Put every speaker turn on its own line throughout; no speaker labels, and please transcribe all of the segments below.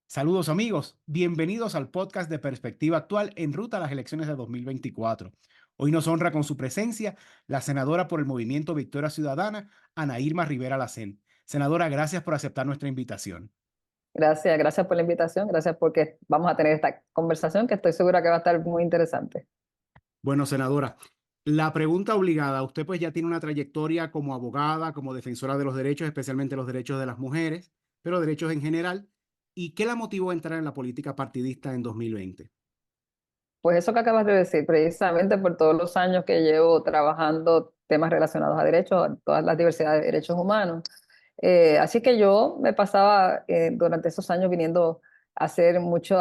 Saludos amigos, bienvenidos al podcast de Perspectiva Actual en ruta a las elecciones de 2024. Hoy nos honra con su presencia la senadora por el Movimiento Victoria Ciudadana, Ana Irma Rivera Lacén. Senadora, gracias por aceptar nuestra invitación.
Gracias por la invitación, gracias porque vamos a tener esta conversación que estoy segura que va a estar muy interesante.
Bueno, senadora, la pregunta obligada, usted pues ya tiene una trayectoria como abogada, como defensora de los derechos, especialmente los derechos de las mujeres, pero derechos en general. ¿Y qué la motivó a entrar en la política partidista en 2020?
Pues eso que acabas de decir, precisamente por todos los años que llevo trabajando temas relacionados a derechos, a todas las diversidades de derechos humanos. Así que yo me pasaba durante esos años viniendo a hacer mucho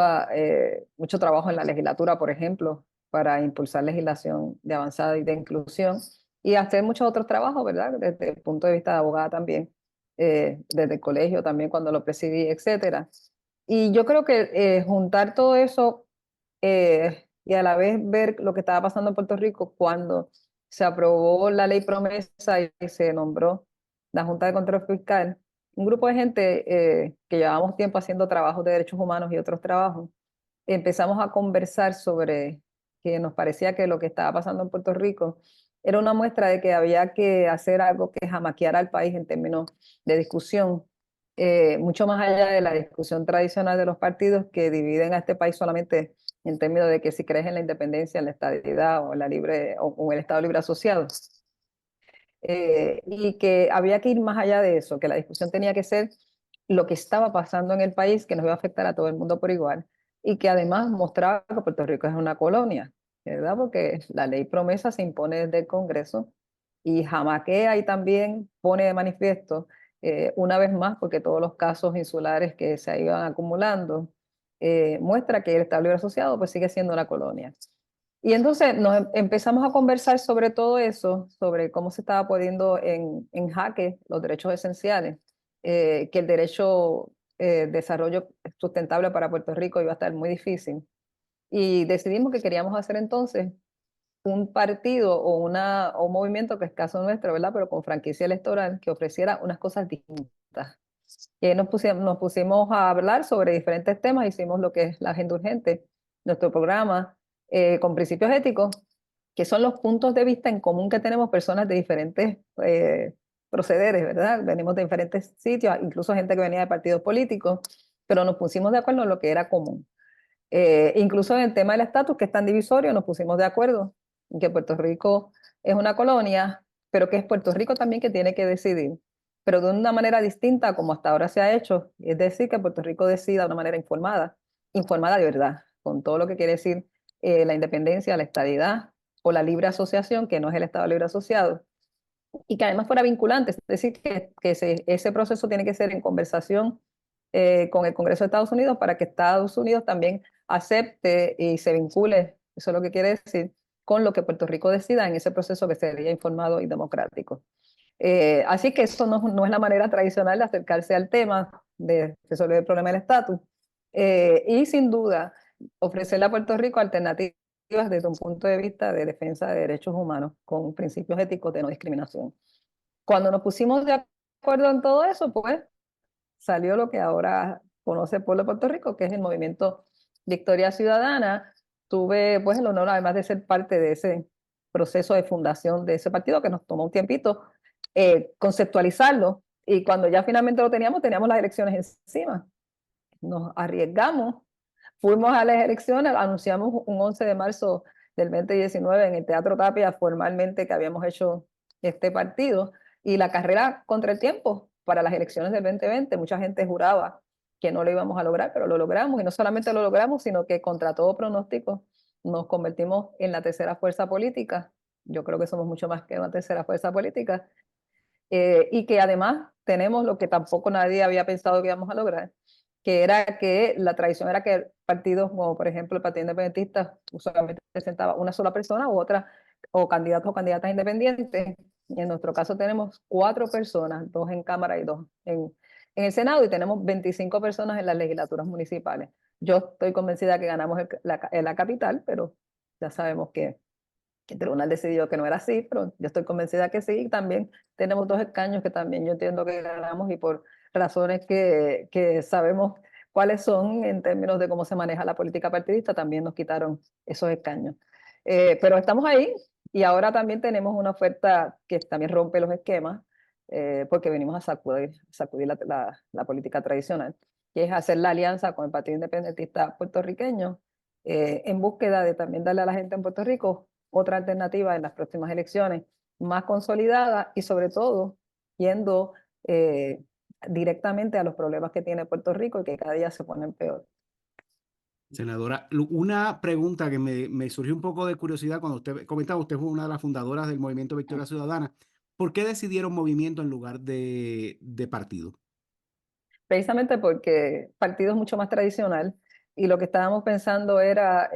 trabajo en la legislatura, por ejemplo, para impulsar legislación de avanzada y de inclusión, y hacer muchos otros trabajos, ¿verdad? Desde el punto de vista de abogada también, desde el colegio también cuando lo presidí, etcétera. Y yo creo que juntar todo eso y a la vez ver lo que estaba pasando en Puerto Rico cuando se aprobó la ley promesa y se nombró la Junta de Control Fiscal, un grupo de gente que llevábamos tiempo haciendo trabajos de derechos humanos y otros trabajos, empezamos a conversar sobre que nos parecía que lo que estaba pasando en Puerto Rico era una muestra de que había que hacer algo que jamaqueara al país en términos de discusión, mucho más allá de la discusión tradicional de los partidos que dividen a este país solamente en términos de que si crees en la independencia, en la estadidad o en la libre o en el Estado libre asociado, y que había que ir más allá de eso, que la discusión tenía que ser lo que estaba pasando en el país, que nos iba a afectar a todo el mundo por igual, y que además mostraba que Puerto Rico es una colonia, ¿verdad? Porque la ley promesa se impone desde el Congreso y jamaquea y también pone de manifiesto, una vez más, porque todos los casos insulares que se iban acumulando, muestra que el Estado Libre Asociado pues sigue siendo una colonia. Y entonces empezamos a conversar sobre todo eso, sobre cómo se estaba poniendo en jaque los derechos esenciales, que el derecho desarrollo sustentable para Puerto Rico iba a estar muy difícil. Y decidimos que queríamos hacer entonces un partido o un movimiento que es caso nuestro, ¿verdad? Pero con franquicia electoral que ofreciera unas cosas distintas. Y ahí nos pusimos a hablar sobre diferentes temas, hicimos lo que es la agenda urgente, nuestro programa, con principios éticos, que son los puntos de vista en común que tenemos personas de diferentes procederes, ¿verdad? Venimos de diferentes sitios, incluso gente que venía de partidos políticos, pero nos pusimos de acuerdo en lo que era común. Incluso en el tema del estatus, que es tan divisorio, nos pusimos de acuerdo en que Puerto Rico es una colonia, pero que es Puerto Rico también que tiene que decidir, pero de una manera distinta como hasta ahora se ha hecho, es decir, que Puerto Rico decida de una manera informada, informada de verdad, con todo lo que quiere decir la independencia, la estadidad o la libre asociación, que no es el Estado libre asociado, y que además fuera vinculante, es decir, que ese proceso tiene que ser en conversación con el Congreso de Estados Unidos para que Estados Unidos también acepte y se vincule, eso es lo que quiere decir, con lo que Puerto Rico decida en ese proceso que sería informado y democrático. Así que eso no es la manera tradicional de acercarse al tema, de resolver el problema del estatus. Y sin duda, ofrecerle a Puerto Rico alternativas desde un punto de vista de defensa de derechos humanos con principios éticos de no discriminación. Cuando nos pusimos de acuerdo en todo eso, pues salió lo que ahora conoce el pueblo de Puerto Rico, que es el movimiento Victoria Ciudadana. Tuve pues el honor, además de ser parte de ese proceso de fundación de ese partido, que nos tomó un tiempito conceptualizarlo, y cuando ya finalmente lo teníamos las elecciones encima. Nos arriesgamos, fuimos a las elecciones, anunciamos un 11 de marzo del 2019 en el Teatro Tapia formalmente que habíamos hecho este partido, y la carrera contra el tiempo para las elecciones del 2020. Mucha gente juraba que no lo íbamos a lograr, pero lo logramos, y no solamente lo logramos, sino que contra todo pronóstico nos convertimos en la tercera fuerza política. Yo creo que somos mucho más que una tercera fuerza política, y que además tenemos lo que tampoco nadie había pensado que íbamos a lograr, que era que la tradición era que partidos como por ejemplo el Partido Independentista usualmente presentaba una sola persona u otra, o candidatos o candidatas independientes. En nuestro caso tenemos 4 personas, 2 en Cámara y 2 en el Senado, y tenemos 25 personas en las legislaturas municipales. Yo estoy convencida que ganamos la capital, pero ya sabemos que el tribunal decidió que no era así, pero yo estoy convencida que sí. Y también tenemos 2 escaños que también yo entiendo que ganamos, y por razones que sabemos cuáles son en términos de cómo se maneja la política partidista, también nos quitaron esos escaños. Pero estamos ahí y ahora también tenemos una oferta que también rompe los esquemas, porque venimos a sacudir la política tradicional, que es hacer la alianza con el Partido Independentista Puertorriqueño, en búsqueda de también darle a la gente en Puerto Rico otra alternativa en las próximas elecciones, más consolidada y sobre todo yendo directamente a los problemas que tiene Puerto Rico y que cada día se ponen peor.
Senadora, una pregunta que me surgió un poco de curiosidad cuando usted comentaba, usted fue una de las fundadoras del Movimiento Victoria Ciudadana. ¿Por qué decidieron movimiento en lugar de partido?
Precisamente porque partido es mucho más tradicional y lo que estábamos pensando era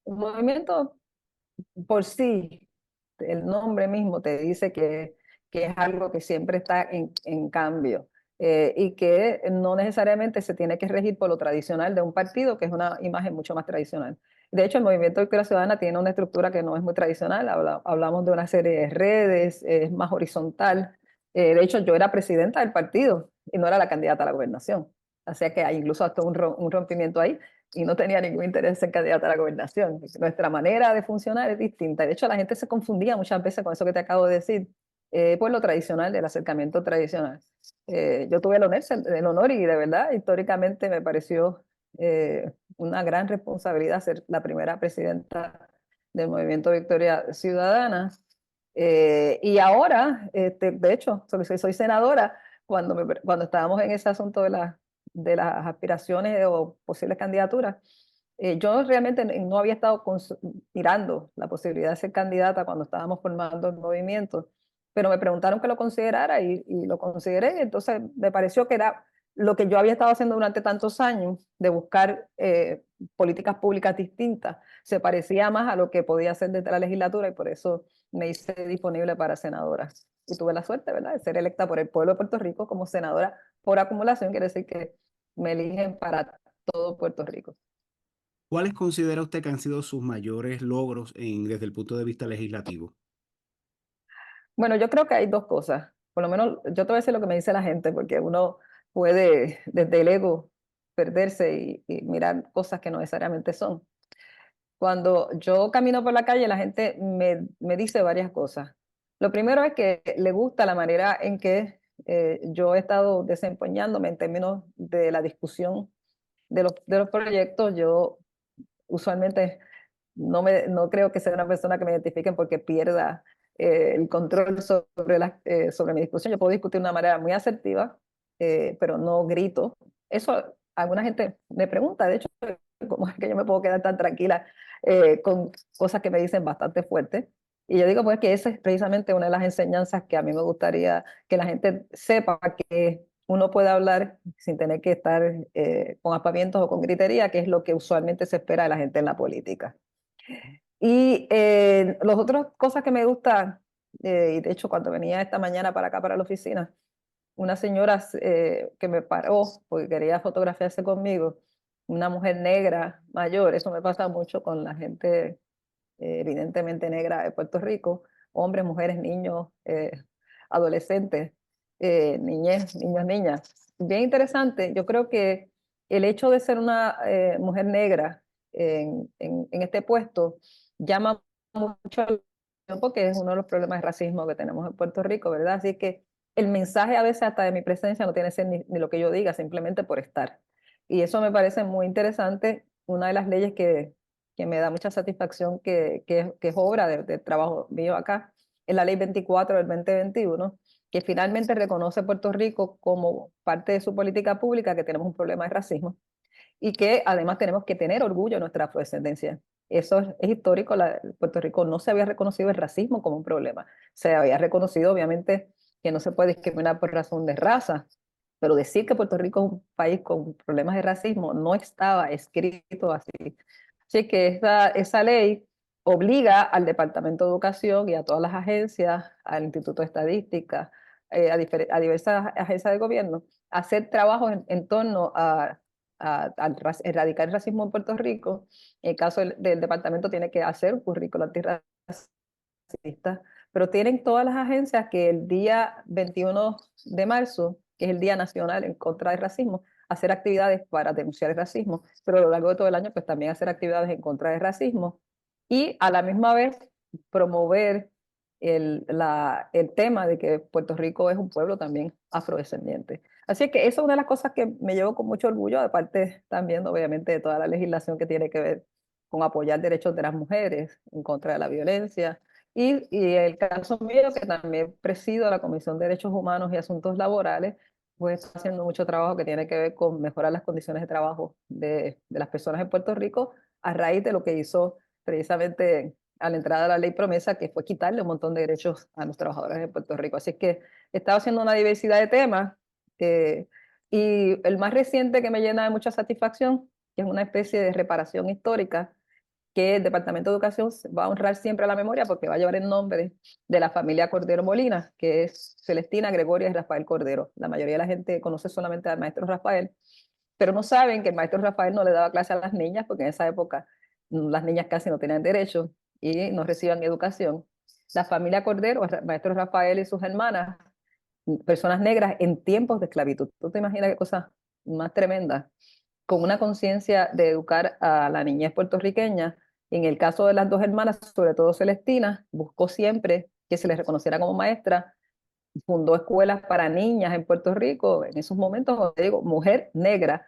un movimiento por sí, el nombre mismo te dice que es algo que siempre está en cambio, y que no necesariamente se tiene que regir por lo tradicional de un partido, que es una imagen mucho más tradicional. De hecho, el Movimiento Victoria Ciudadana tiene una estructura que no es muy tradicional, hablamos de una serie de redes, es más horizontal. De hecho, yo era presidenta del partido y no era la candidata a la gobernación. O sea que hay incluso hasta un rompimiento ahí y no tenía ningún interés en candidato a la gobernación. Nuestra manera de funcionar es distinta. De hecho, la gente se confundía muchas veces con eso que te acabo de decir, por lo tradicional, del acercamiento tradicional. Yo tuve el honor y de verdad, históricamente me pareció una gran responsabilidad ser la primera presidenta del Movimiento Victoria Ciudadana. Y ahora, de hecho, soy senadora, cuando estábamos en ese asunto de las aspiraciones o posibles candidaturas, yo realmente no había estado mirando la posibilidad de ser candidata cuando estábamos formando el movimiento, pero me preguntaron que lo considerara y lo consideré. Entonces me pareció que era lo que yo había estado haciendo durante tantos años, de buscar políticas públicas distintas, se parecía más a lo que podía hacer desde la legislatura y por eso me hice disponible para senadora. Y tuve la suerte, ¿verdad?, de ser electa por el pueblo de Puerto Rico como senadora por acumulación, quiere decir que me eligen para todo Puerto Rico.
¿Cuáles considera usted que han sido sus mayores logros desde el punto de vista legislativo?
Bueno, yo creo que hay dos cosas. Por lo menos yo te voy a decir lo que me dice la gente, porque uno puede desde el ego perderse y mirar cosas que no necesariamente son. Cuando yo camino por la calle, la gente me dice varias cosas. Lo primero es que le gusta la manera en que yo he estado desempeñándome en términos de la discusión de los proyectos. Yo usualmente no creo que sea una persona que me identifiquen porque pierda el control sobre mi discusión. Yo puedo discutir de una manera muy asertiva, pero no grito. Eso alguna gente me pregunta, de hecho, cómo es que yo me puedo quedar tan tranquila con cosas que me dicen bastante fuertes. Y yo digo, pues, que esa es precisamente una de las enseñanzas que a mí me gustaría que la gente sepa, que uno puede hablar sin tener que estar con aspavientos o con gritería, que es lo que usualmente se espera de la gente en la política. Y las otras cosas que me gustan, y de hecho cuando venía esta mañana para acá, para la oficina, una señora que me paró porque quería fotografiarse conmigo, una mujer negra mayor, eso me pasa mucho con la gente evidentemente negra de Puerto Rico, hombres, mujeres, niños, adolescentes, niñez, niños, niñas. Bien interesante, yo creo que el hecho de ser una mujer negra en este puesto llama mucho la atención porque es uno de los problemas de racismo que tenemos en Puerto Rico, ¿verdad? Así que el mensaje a veces hasta de mi presencia no tiene que ser ni lo que yo diga, simplemente por estar. Y eso me parece muy interesante. Una de las leyes que me da mucha satisfacción que es obra de trabajo mío acá, es la ley 24 del 2021, que finalmente reconoce a Puerto Rico como parte de su política pública que tenemos un problema de racismo y que además tenemos que tener orgullo de nuestra afrodescendencia. Eso es histórico. Puerto Rico no se había reconocido el racismo como un problema. Se había reconocido, obviamente, que no se puede discriminar por razón de raza, pero decir que Puerto Rico es un país con problemas de racismo no estaba escrito así. Así que esa ley obliga al Departamento de Educación y a todas las agencias, al Instituto de Estadística, a diversas agencias de gobierno, a hacer trabajos en torno a erradicar el racismo en Puerto Rico. En el caso del departamento tiene que hacer un currículo antirracista, pero tienen todas las agencias que el día 21 de marzo, que es el Día Nacional en contra del Racismo, hacer actividades para denunciar el racismo, pero a lo largo de todo el año pues también hacer actividades en contra del racismo y a la misma vez promover el tema de que Puerto Rico es un pueblo también afrodescendiente. Así que eso es una de las cosas que me llevo con mucho orgullo, aparte también obviamente de toda la legislación que tiene que ver con apoyar derechos de las mujeres en contra de la violencia. Y el caso mío, que también presido la Comisión de Derechos Humanos y Asuntos Laborales, pues está haciendo mucho trabajo que tiene que ver con mejorar las condiciones de trabajo de las personas en Puerto Rico a raíz de lo que hizo precisamente a la entrada de la ley promesa, que fue quitarle un montón de derechos a los trabajadores de Puerto Rico. Así que he estado haciendo una diversidad de temas y el más reciente que me llena de mucha satisfacción, que es una especie de reparación histórica, que el Departamento de Educación va a honrar siempre a la memoria porque va a llevar el nombre de la familia Cordero Molina, que es Celestina, Gregoria y Rafael Cordero. La mayoría de la gente conoce solamente al maestro Rafael, pero no saben que el maestro Rafael no le daba clase a las niñas porque en esa época las niñas casi no tenían derecho y no recibían educación. La familia Cordero, el maestro Rafael y sus hermanas, personas negras en tiempos de esclavitud. ¿Tú te imaginas qué cosa más tremenda? Con una conciencia de educar a la niñez puertorriqueña. En el caso de las dos hermanas, sobre todo Celestina, buscó siempre que se les reconociera como maestra, fundó escuelas para niñas en Puerto Rico, en esos momentos, como te digo, mujer negra,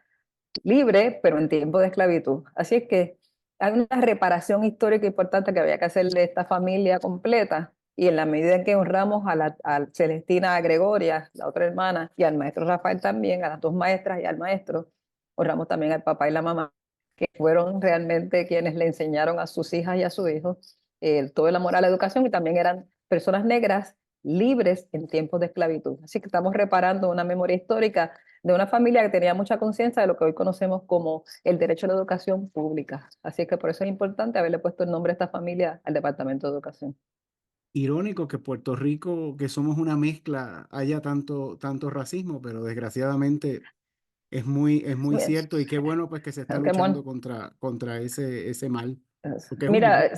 libre, pero en tiempo de esclavitud. Así es que hay una reparación histórica importante que había que hacerle a esta familia completa, y en la medida en que honramos a Celestina, a Gregoria, la otra hermana, y al maestro Rafael también, a las dos maestras y al maestro, honramos también al papá y la mamá, que fueron realmente quienes le enseñaron a sus hijas y a sus hijos todo el amor a la educación, y también eran personas negras libres en tiempos de esclavitud. Así que estamos reparando una memoria histórica de una familia que tenía mucha conciencia de lo que hoy conocemos como el derecho a la educación pública. Así que por eso es importante haberle puesto el nombre a esta familia al Departamento de Educación.
Irónico que Puerto Rico, que somos una mezcla, haya tanto racismo, pero desgraciadamente es muy cierto y qué bueno pues que se está luchando contra ese mal, porque es un
Mira,
mal.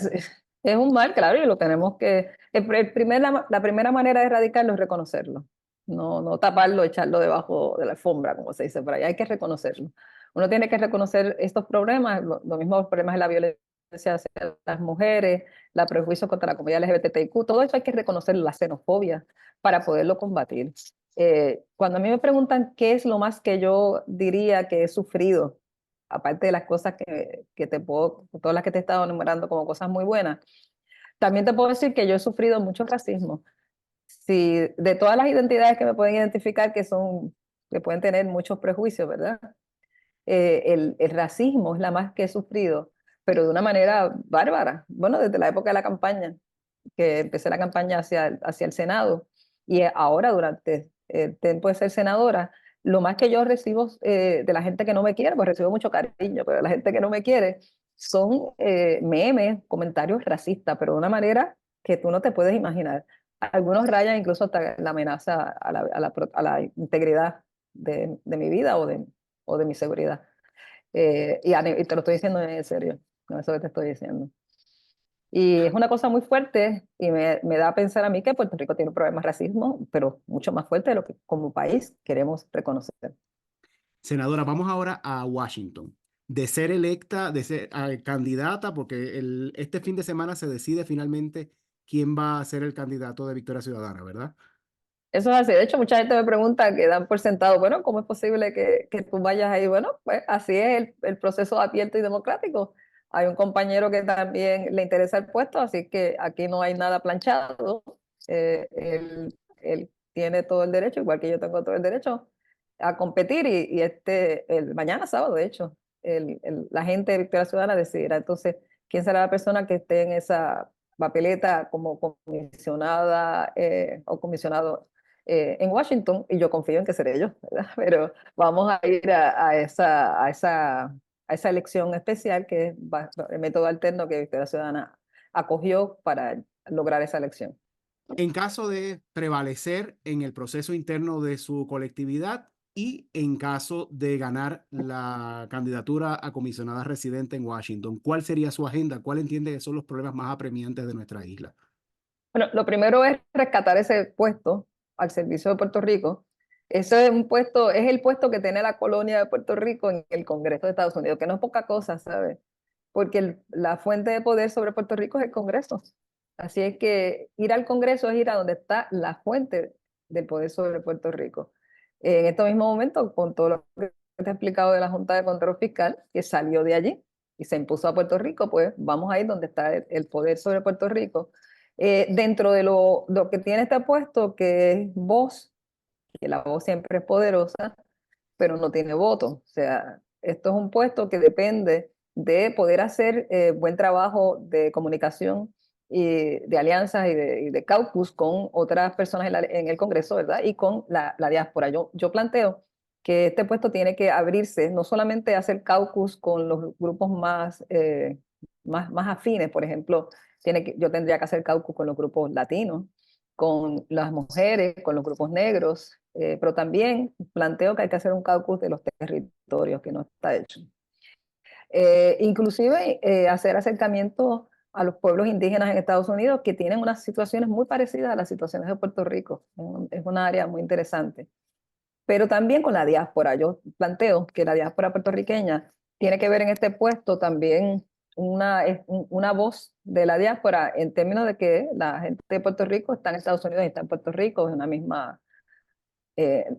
es un mal, claro, y lo tenemos que... la primera manera de erradicarlo es reconocerlo. No, no taparlo, echarlo debajo de la alfombra, como se dice por ahí. Hay que reconocerlo. Uno tiene que reconocer estos problemas, lo mismo los problemas de la violencia hacia las mujeres, la prejuicio contra la comunidad LGBTIQ, todo eso hay que reconocerlo, la xenofobia, para poderlo combatir. Cuando a mí me preguntan qué es lo más que yo diría que he sufrido, aparte de las cosas que te puedo, todas las que te he estado enumerando como cosas muy buenas, también te puedo decir que yo he sufrido mucho racismo. Si de todas las identidades que me pueden identificar, que pueden tener muchos prejuicios, ¿verdad? El racismo es la más que he sufrido, pero de una manera bárbara. Bueno, desde la época de la campaña, que empecé la campaña hacia el Senado, y ahora durante el tiempo de ser senadora, lo más que yo recibo de la gente que no me quiere, pues recibo mucho cariño, pero la gente que no me quiere son memes, comentarios racistas, pero de una manera que tú no te puedes imaginar. Algunos rayan incluso hasta la amenaza a la integridad de mi vida o de mi seguridad. Y te lo estoy diciendo en serio, no eso que te estoy diciendo. Y es una cosa muy fuerte y me da a pensar a mí que Puerto Rico tiene un problema de racismo, pero mucho más fuerte de lo que como país queremos reconocer.
Senadora, vamos ahora a Washington. De ser electa, de ser candidata, porque este fin de semana se decide finalmente quién va a ser el candidato de Victoria Ciudadana, ¿verdad?
Eso es así. De hecho, mucha gente me pregunta que dan por sentado, bueno, ¿cómo es posible que tú vayas ahí? Bueno, pues así es el proceso abierto y democrático. Hay un compañero que también le interesa el puesto, así que aquí no hay nada planchado. Él tiene todo el derecho, igual que yo tengo todo el derecho a competir el mañana sábado, de hecho, la gente de Victoria Ciudadana decidirá entonces quién será la persona que esté en esa papeleta como comisionada o comisionado en Washington, y yo confío en que seré yo, ¿verdad? Pero vamos a ir a esa elección especial que es el método alterno que Victoria Ciudadana acogió para lograr esa elección.
En caso de prevalecer en el proceso interno de su colectividad y en caso de ganar la candidatura a comisionada residente en Washington, ¿cuál sería su agenda? ¿Cuál entiende que son los problemas más apremiantes de nuestra isla?
Bueno, lo primero es rescatar ese puesto al servicio de Puerto Rico. Eso es un puesto, es el puesto que tiene la colonia de Puerto Rico en el Congreso de Estados Unidos, que no es poca cosa, ¿sabes? Porque la fuente de poder sobre Puerto Rico es el Congreso. Así es que ir al Congreso es ir a donde está la fuente del poder sobre Puerto Rico. En este mismo momento, con todo lo que te he explicado de la Junta de Control Fiscal, que salió de allí y se impuso a Puerto Rico, pues vamos a ir donde está el poder sobre Puerto Rico. Dentro de lo que tiene este puesto, que es voz, que la voz siempre es poderosa, pero no tiene voto. O sea, esto es un puesto que depende de poder hacer buen trabajo de comunicación y de alianzas y de caucus con otras personas en el Congreso, ¿verdad? Y con la diáspora. Yo planteo que este puesto tiene que abrirse, no solamente hacer caucus con los grupos más afines, por ejemplo, yo tendría que hacer caucus con los grupos latinos, con las mujeres, con los grupos negros, pero también planteo que hay que hacer un caucus de los territorios, que no está hecho. Inclusive hacer acercamiento a los pueblos indígenas en Estados Unidos que tienen unas situaciones muy parecidas a las situaciones de Puerto Rico. Es una área muy interesante. Pero también con la diáspora. Yo planteo que la diáspora puertorriqueña tiene que ver en este puesto también una voz de la diáspora en términos de que la gente de Puerto Rico está en Estados Unidos y está en Puerto Rico, es una misma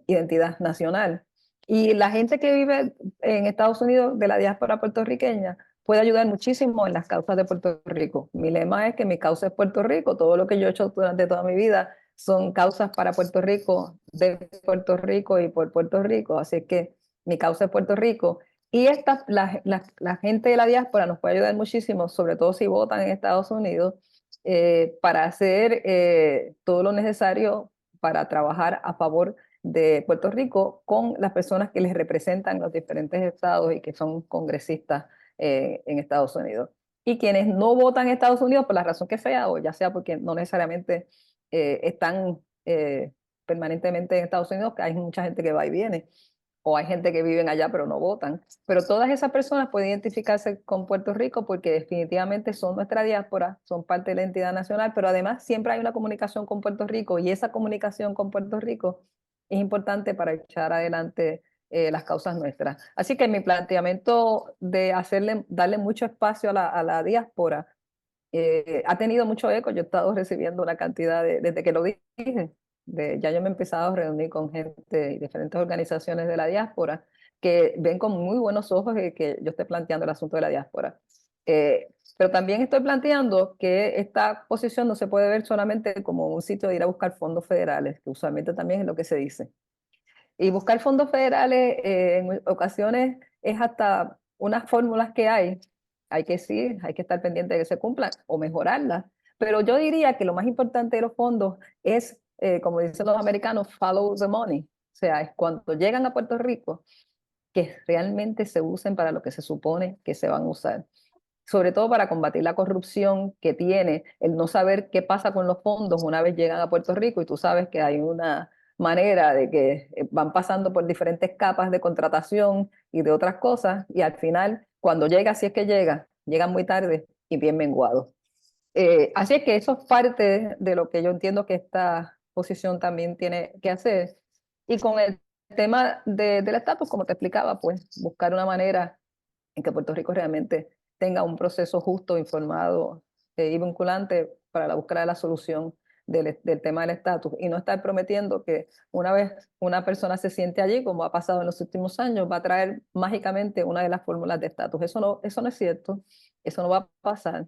identidad nacional. Y la gente que vive en Estados Unidos de la diáspora puertorriqueña puede ayudar muchísimo en las causas de Puerto Rico. Mi lema es que mi causa es Puerto Rico. Todo lo que yo he hecho durante toda mi vida son causas para Puerto Rico, de Puerto Rico y por Puerto Rico. Así que mi causa es Puerto Rico. Y la gente de la diáspora nos puede ayudar muchísimo, sobre todo si votan en Estados Unidos, para hacer todo lo necesario para trabajar a favor de Puerto Rico con las personas que les representan en los diferentes estados y que son congresistas en Estados Unidos. Y quienes no votan en Estados Unidos por la razón que sea, o ya sea porque no necesariamente están permanentemente en Estados Unidos, que hay mucha gente que va y viene, o hay gente que viven allá pero no votan. Pero todas esas personas pueden identificarse con Puerto Rico porque definitivamente son nuestra diáspora, son parte de la entidad nacional, pero además siempre hay una comunicación con Puerto Rico y esa comunicación con Puerto Rico es importante para echar adelante las causas nuestras. Así que mi planteamiento de darle mucho espacio a la diáspora ha tenido mucho eco. Yo he estado recibiendo una cantidad desde que lo dije, ya yo me he empezado a reunir con gente de diferentes organizaciones de la diáspora que ven con muy buenos ojos que yo esté planteando el asunto de la diáspora. Pero también estoy planteando que esta posición no se puede ver solamente como un sitio de ir a buscar fondos federales, que usualmente también es lo que se dice. Y buscar fondos federales en ocasiones es hasta unas fórmulas que hay que sí, hay que estar pendiente de que se cumplan o mejorarlas. Pero yo diría que lo más importante de los fondos es, como dicen los americanos, follow the money. O sea, es cuando llegan a Puerto Rico, que realmente se usen para lo que se supone que se van a usar. Sobre todo para combatir la corrupción que tiene el no saber qué pasa con los fondos una vez llegan a Puerto Rico y tú sabes que hay una manera de que van pasando por diferentes capas de contratación y de otras cosas y al final, cuando llega, si es que llega, llegan muy tarde y bien menguados. Así es que eso es parte de lo que yo entiendo que esta posición también tiene que hacer. Y con el tema del estatus, como te explicaba, pues buscar una manera en que Puerto Rico realmente tenga un proceso justo, informado y vinculante para la búsqueda de la solución del tema del estatus y no estar prometiendo que una vez una persona se siente allí, como ha pasado en los últimos años, va a traer mágicamente una de las fórmulas de estatus. Eso no es cierto, eso no va a pasar.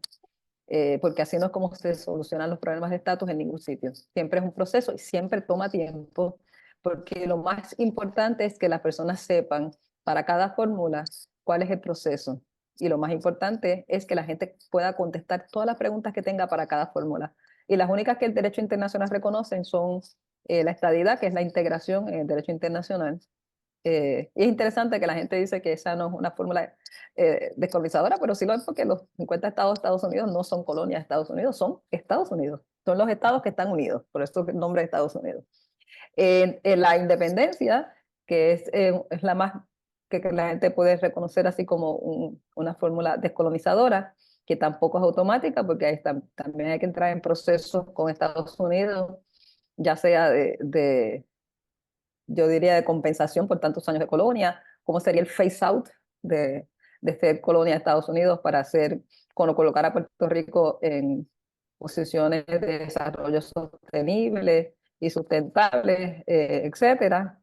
Porque así no es como se solucionan los problemas de estatus en ningún sitio. Siempre es un proceso y siempre toma tiempo, porque lo más importante es que las personas sepan para cada fórmula cuál es el proceso. Y lo más importante es que la gente pueda contestar todas las preguntas que tenga para cada fórmula. Y las únicas que el derecho internacional reconocen son la estadidad, que es la integración en el derecho internacional, y es interesante que la gente dice que esa no es una fórmula descolonizadora, pero sí lo es porque los 50 estados de Estados Unidos no son colonias de Estados Unidos, son Estados Unidos. Son los estados que están unidos, por eso el nombre de Estados Unidos. En la independencia, que es la más que la gente puede reconocer así como una fórmula descolonizadora, que tampoco es automática, porque también hay que entrar en procesos con Estados Unidos, ya sea yo diría, de compensación por tantos años de colonia, cómo sería el phase out de ser colonia de Estados Unidos para hacer, colocar a Puerto Rico en posiciones de desarrollo sostenible y sustentable, etcétera.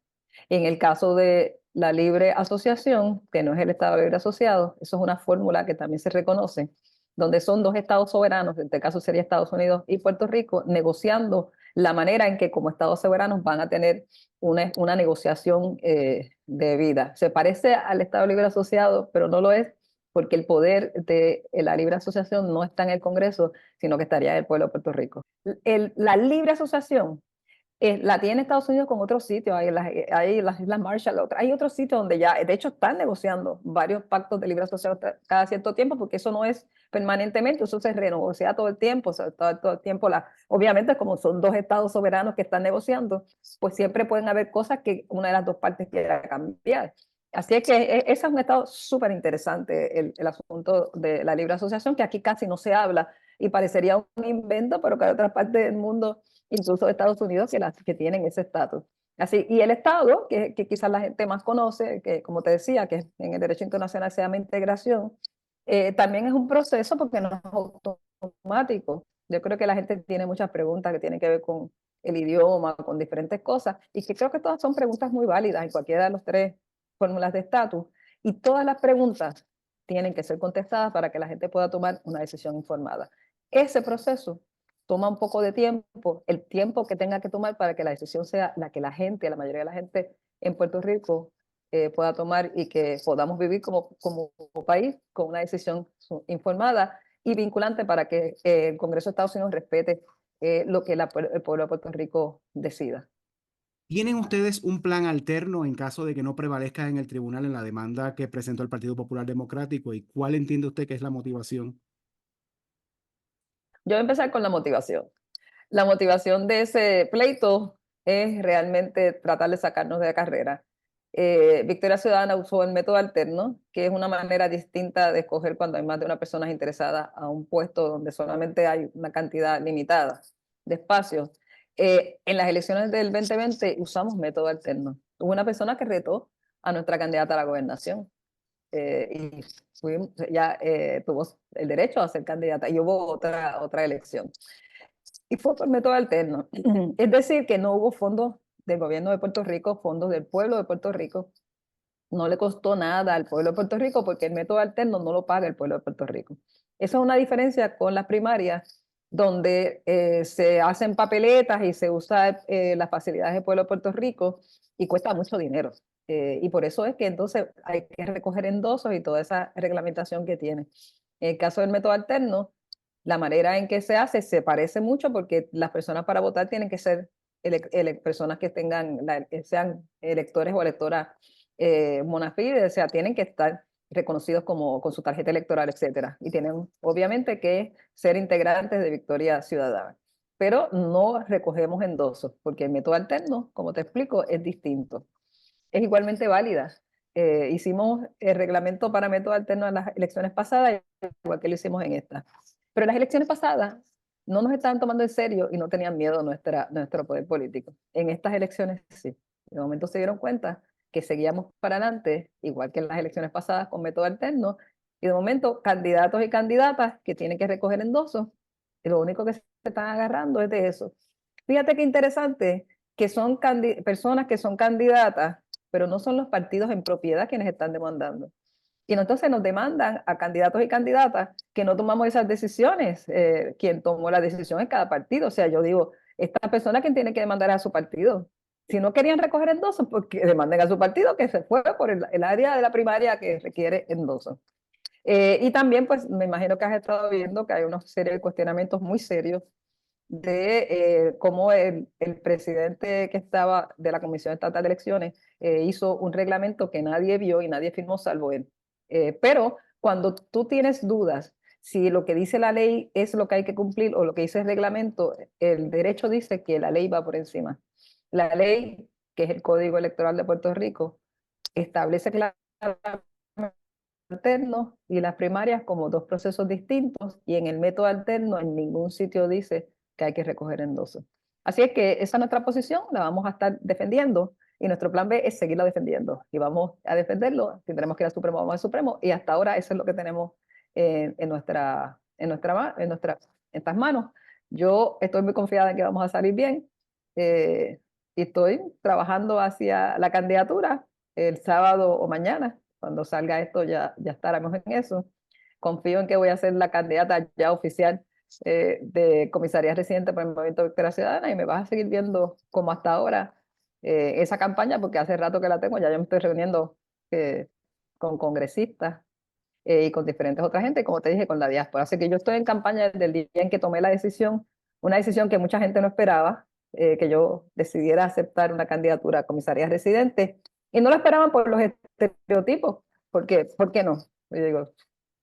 En el caso de la libre asociación, que no es el Estado libre asociado, eso es una fórmula que también se reconoce, donde son dos estados soberanos, en este caso sería Estados Unidos y Puerto Rico, negociando la manera en que como estados soberanos van a tener una negociación de vida. Se parece al Estado libre asociado, pero no lo es, porque el poder de la libre asociación no está en el Congreso, sino que estaría en el pueblo de Puerto Rico. La libre asociación la tiene Estados Unidos con otros sitios, hay las Islas Marshall, hay otros sitios donde ya, de hecho, están negociando varios pactos de libre asociación cada cierto tiempo, porque eso no es permanentemente, eso se renegocia todo el tiempo, todo el tiempo, obviamente como son dos estados soberanos que están negociando, pues siempre pueden haber cosas que una de las dos partes quiera cambiar. Así es que ese es un estado súper interesante, el asunto de la libre asociación, que aquí casi no se habla y parecería un invento, pero que hay otras partes del mundo, incluso de Estados Unidos, que tienen ese estatus. Así, y el Estado, que quizás la gente más conoce, que como te decía, que en el derecho internacional se llama integración, también es un proceso porque no es automático. Yo creo que la gente tiene muchas preguntas que tienen que ver con el idioma, con diferentes cosas, y que creo que todas son preguntas muy válidas en cualquiera de los tres fórmulas de estatus, y todas las preguntas tienen que ser contestadas para que la gente pueda tomar una decisión informada. Ese proceso toma un poco de tiempo, el tiempo que tenga que tomar para que la decisión sea la que la gente, la mayoría de la gente en Puerto Rico pueda tomar y que podamos vivir como país con una decisión informada y vinculante para que el Congreso de Estados Unidos respete lo que el pueblo de Puerto Rico decida.
¿Tienen ustedes un plan alterno en caso de que no prevalezca en el tribunal en la demanda que presentó el Partido Popular Democrático? ¿Y cuál entiende usted que es la motivación?
Yo voy a empezar con la motivación. La motivación de ese pleito es realmente tratar de sacarnos de la carrera. Victoria Ciudadana usó el método alterno, que es una manera distinta de escoger cuando hay más de una persona interesada a un puesto donde solamente hay una cantidad limitada de espacios. En las elecciones del 2020 usamos método alterno. Hubo una persona que retó a nuestra candidata a la gobernación y ya tuvo el derecho a ser candidata y hubo otra elección y fue por método alterno. Es decir, que no hubo fondos del gobierno de Puerto Rico, fondos del pueblo de Puerto Rico. No le costó nada al pueblo de Puerto Rico porque el método alterno no lo paga el pueblo de Puerto Rico. Esa es una diferencia con las primarias, donde se hacen papeletas y se usa las facilidades del pueblo de Puerto Rico y cuesta mucho dinero. Y por eso es que entonces hay que recoger endosos y toda esa reglamentación que tiene. En el caso del método alterno, la manera en que se hace se parece mucho porque las personas para votar tienen que ser personas que que sean electores o electoras bona fide, o sea, tienen que estar reconocidos como con su tarjeta electoral, etcétera, y tienen obviamente que ser integrantes de Victoria Ciudadana. Pero no recogemos endosos, porque el método alterno, como te explico, es distinto. Es igualmente válida. Hicimos el reglamento para método alterno en las elecciones pasadas, igual que lo hicimos en esta. Pero en las elecciones pasadas no nos estaban tomando en serio y no tenían miedo nuestro poder político. En estas elecciones sí. De momento se dieron cuenta que seguíamos para adelante, igual que en las elecciones pasadas con método alterno, y de momento candidatos y candidatas que tienen que recoger endosos, y lo único que se están agarrando es de eso. Fíjate qué interesante, que son personas que son candidatas, pero no son los partidos en propiedad quienes están demandando. Y entonces nos demandan a candidatos y candidatas que no tomamos esas decisiones. Quien tomó la decisión es cada partido. O sea, yo digo, esta persona quien tiene que demandar a su partido. Si no querían recoger endosos, pues que demanden a su partido que se fue por el área de la primaria que requiere endosos. Y también, pues, me imagino que has estado viendo que hay una serie de cuestionamientos muy serios de cómo el presidente que estaba de la Comisión Estatal de Elecciones hizo un reglamento que nadie vio y nadie firmó salvo él. Pero cuando tú tienes dudas si lo que dice la ley es lo que hay que cumplir o lo que dice el reglamento, el derecho dice que la ley va por encima. La ley, que es el Código Electoral de Puerto Rico, establece claramente alterno y las primarias como dos procesos distintos, y en el método alterno en ningún sitio dice que hay que recoger endosos. Así es que esa es nuestra posición, la vamos a estar defendiendo y nuestro plan B es seguirlo defendiendo. Y vamos a defenderlo, tendremos que ir al Supremo, vamos al Supremo, y hasta ahora eso es lo que tenemos en estas manos. Yo estoy muy confiada en que vamos a salir bien, y estoy trabajando hacia la candidatura el sábado o mañana. Cuando salga esto ya estaremos en eso. Confío en que voy a ser la candidata ya oficial de comisaría residente por el Movimiento Victoria Ciudadana, y me vas a seguir viendo como hasta ahora esa campaña, porque hace rato que la tengo, ya yo me estoy reuniendo con congresistas y con diferentes otras gente, como te dije, con la diáspora. Así que yo estoy en campaña desde el día en que tomé la decisión, una decisión que mucha gente no esperaba, que yo decidiera aceptar una candidatura a comisaría residente, y no lo esperaban por los estereotipos, porque, ¿por qué no? Yo digo,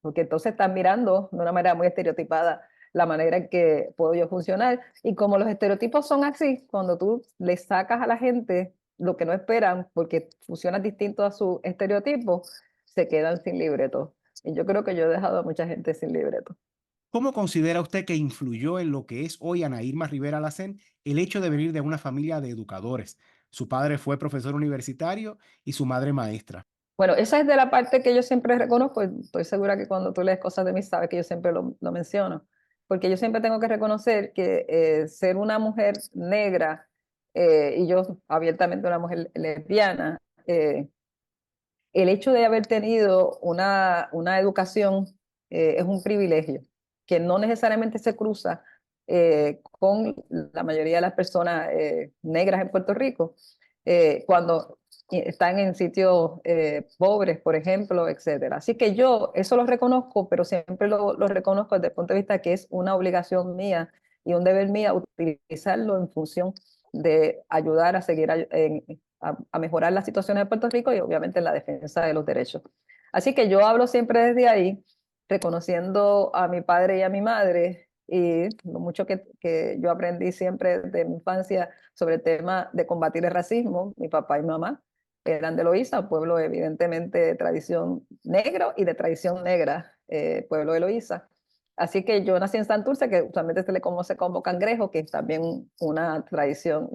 porque entonces están mirando de una manera muy estereotipada la manera en que puedo yo funcionar, y como los estereotipos son así, cuando tú le sacas a la gente lo que no esperan, porque funciona distinto a su estereotipo, se quedan sin libreto. Y yo creo que yo he dejado a mucha gente sin libreto.
¿Cómo considera usted que influyó en lo que es hoy Ana Irma Rivera Lacén el hecho de venir de una familia de educadores? Su padre fue profesor universitario y su madre maestra.
Bueno, esa es de la parte que yo siempre reconozco. Estoy segura que cuando tú lees cosas de mí, sabes que yo siempre lo menciono. Porque yo siempre tengo que reconocer que ser una mujer negra, y yo abiertamente una mujer lesbiana, el hecho de haber tenido una educación es un privilegio que no necesariamente se cruza con la mayoría de las personas negras en Puerto Rico, cuando están en sitios pobres, por ejemplo, etcétera. Así que yo eso lo reconozco, pero siempre lo reconozco desde el punto de vista que es una obligación mía y un deber mía utilizarlo en función de ayudar a seguir a mejorar las situaciones de Puerto Rico y obviamente en la defensa de los derechos. Así que yo hablo siempre desde ahí, reconociendo a mi padre y a mi madre, y lo mucho que yo aprendí siempre de mi infancia sobre el tema de combatir el racismo. Mi papá y mi mamá eran de Loíza, un pueblo evidentemente de tradición negro y de tradición negra, pueblo de Loíza. Así que yo nací en Santurce, que usualmente se le conoce como Cangrejo, que es también una tradición,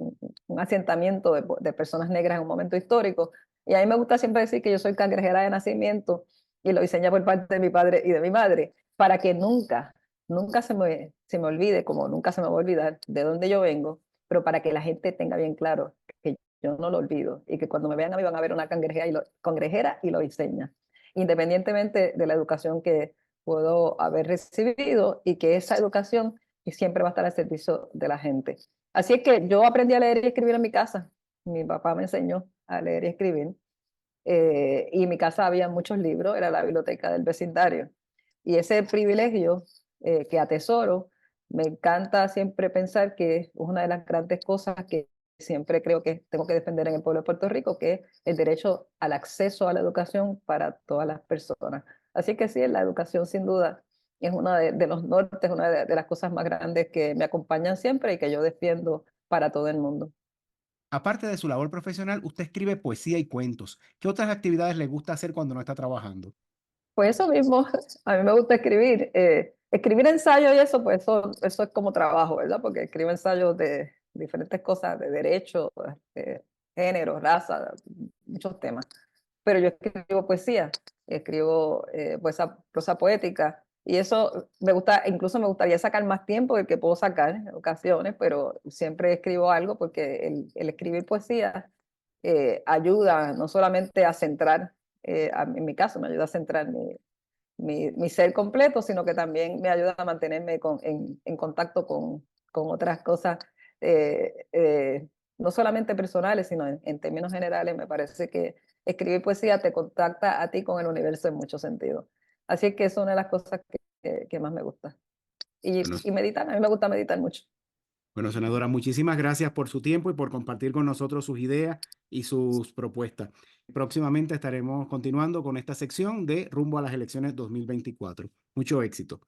un asentamiento de personas negras en un momento histórico. Y a mí me gusta siempre decir que yo soy cangrejera de nacimiento, y lo diseñé por parte de mi padre y de mi madre, para que nunca se me olvide, como nunca se me va a olvidar de dónde yo vengo, pero para que la gente tenga bien claro que yo no lo olvido, y que cuando me vean a mí van a ver una cangrejera y lo diseña, independientemente de la educación que puedo haber recibido, y que esa educación siempre va a estar al servicio de la gente. Así es que yo aprendí a leer y escribir en mi casa. Mi papá me enseñó a leer y escribir, y en mi casa había muchos libros, era la biblioteca del vecindario. Y ese privilegio que atesoro, me encanta siempre pensar que es una de las grandes cosas que siempre creo que tengo que defender en el pueblo de Puerto Rico, que es el derecho al acceso a la educación para todas las personas. Así que sí, la educación sin duda es uno de los nortes, una de las cosas más grandes que me acompañan siempre y que yo defiendo para todo el mundo.
Aparte de su labor profesional, usted escribe poesía y cuentos. ¿Qué otras actividades le gusta hacer cuando no está trabajando?
Pues eso mismo, a mí me gusta escribir. Escribir ensayos y eso, pues eso es como trabajo, ¿verdad? Porque escribo ensayos de diferentes cosas, de derecho, género, raza, muchos temas. Pero yo escribo poesía, escribo prosa poética, y eso me gusta, incluso me gustaría sacar más tiempo del que puedo sacar en ocasiones, pero siempre escribo algo, porque el escribir poesía ayuda no solamente a centrar, en mi caso me ayuda a centrar mi ser completo, sino que también me ayuda a mantenerme en contacto con otras cosas, eh, eh, no solamente personales, sino en términos generales. Me parece que escribir poesía te contacta a ti con el universo en muchos sentidos. Así que es una de las cosas que más me gusta.
Bueno,
Y meditar, a mí me gusta meditar mucho.
bueno, senadora, muchísimas gracias por su tiempo y por compartir con nosotros sus ideas y sus propuestas. Próximamente estaremos continuando con esta sección de Rumbo a las elecciones 2024. Mucho éxito.